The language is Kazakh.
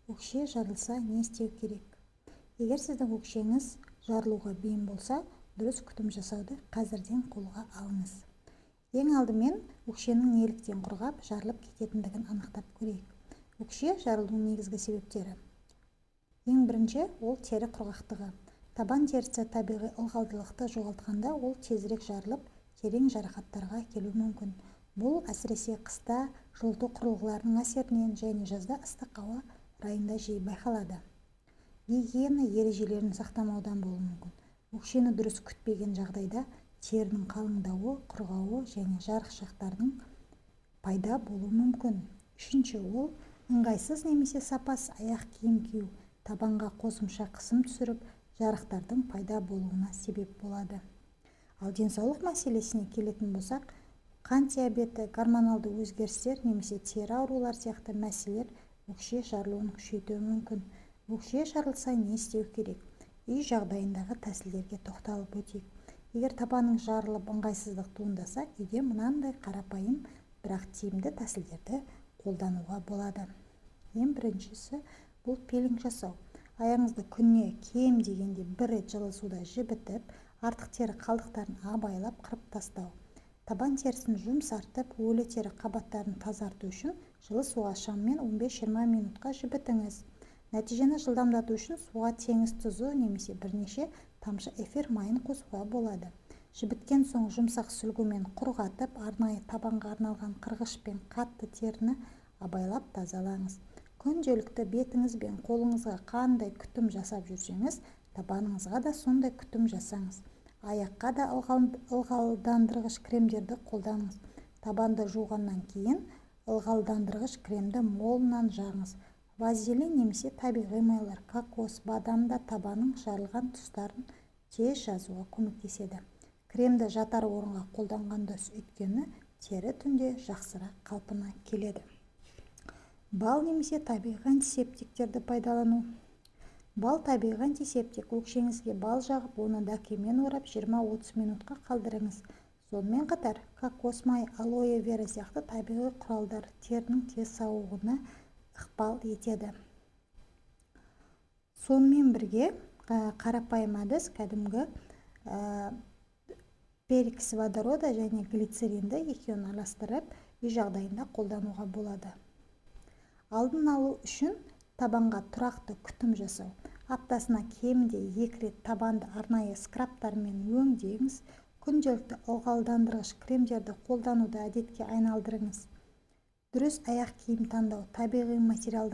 Өкше жарылса не істеу керек? Егер сіздің өкшеңіз жарылуға бейім болса, дұрыс күтім жасауды қазірден қолға алыңыз. Ең алдымен өкшенің неліктен құрғап, жарылып кететіндігін анықтап көрейік. Өкше жарылуының негізгі себептері. Ең бірінші ол тері құрғақтығы. Табан терісі табиғи ылғалдылықты жоғалтқанда ол тезірек жарылып, терең жарақаттарға әкелуі мүмкін. Бұл әсіресе қыста жылыту құрылғыларының әсерінен және жазда ыстық ауа райында жиі байқалады. Гигиена ережелерін сақтамаудан болуы мүмкін. Өкшені дұрыс күтпеген жағдайда терінің қалыңдауы, құрғауы және жарықшақтардың пайда болуы мүмкін. Үшінші, ол ыңғайсыз немесе сапасыз аяқ киім кию табанға қосымша қысым түсіріп, жарықтардың пайда болуына себеп болады. Ал денсаулық мәселесіне келетін болсақ, қант диабеті, гормоналды өзгерістер немесе тері аурулар сияқты мәселелер өкше жарылуын күшейтуі мүмкін. Өкше жарылса не істеу керек? Үй жағдайындағы тәсілдерге тоқталып өтейік. Егер табанның жарылып ыңғайсыздық туындаса, үйде мынандай қарапайым, бірақ тиімді тәсілдерді қолдануға болады. Ең біріншісі бұл пилинг жасау. Аяғыңызды күніне кем дегенде бір рет жылы суда жібітіп, артық тері қалдықтарын абайлап қырып тастау. Табан терісін жұмсартып, өлі тері қабаттарын тазарту үшін жылы суға шамамен 15-20 минутқа жібітіңіз. Нәтижені жылдамдату үшін суға теңіз тұзы немесе бірнеше тамшы эфир майын қосуға болады. Жібіткен соң жұмсақ сүлгімен құрғатып, арнайы табанға арналған қырғышпен қатты теріні абайлап тазалаңыз. Күнделікті бетіңіз бен қолыңызға қандай күтім жасап жүрсеңіз, табаныңызға да сондай күтім жасаңыз. Аяққа да ылғалдандырғыш кремдерді қолданыңыз. Табанды жуғаннан кейін ылғалдандырғыш кремді молынан жағыңыз. Вазелин немесе табиғи майлар, кокос, бадам да табанның жарылған тұстарын тез жазуға көмектеседі. Кремді жатар орынға қолданған дұрыс, өйткені тері түнде жақсырақ қалпына келеді. Бал немесе табиғи антисептиктерді пайдалану. Бал табиғи антисептик. Өкшеңізге бал жағып, оны дәкемен орап 20-30 минутқа қалдырыңыз. Сонымен қатар кокос май, алоэ вера сияқты табиғи құралдар терінің тез сауығуына ықпал етеді. Сонымен бірге қарапайым әдіс кәдімгі перекис водорода және глицеринді екеуін араластырып үй жағдайында қолдануға болады. Алдын алу үшін табанға тұрақты күтім жасау. Аптасына кемінде 2 рет табанды арнайы скрабтармен өңдеңіз. Күнделікті ылғалдандырғыш кремдерді қолдануды әдетке айналдырыңыз. Дұрыс аяқ киім таңдау, табиғи материалдар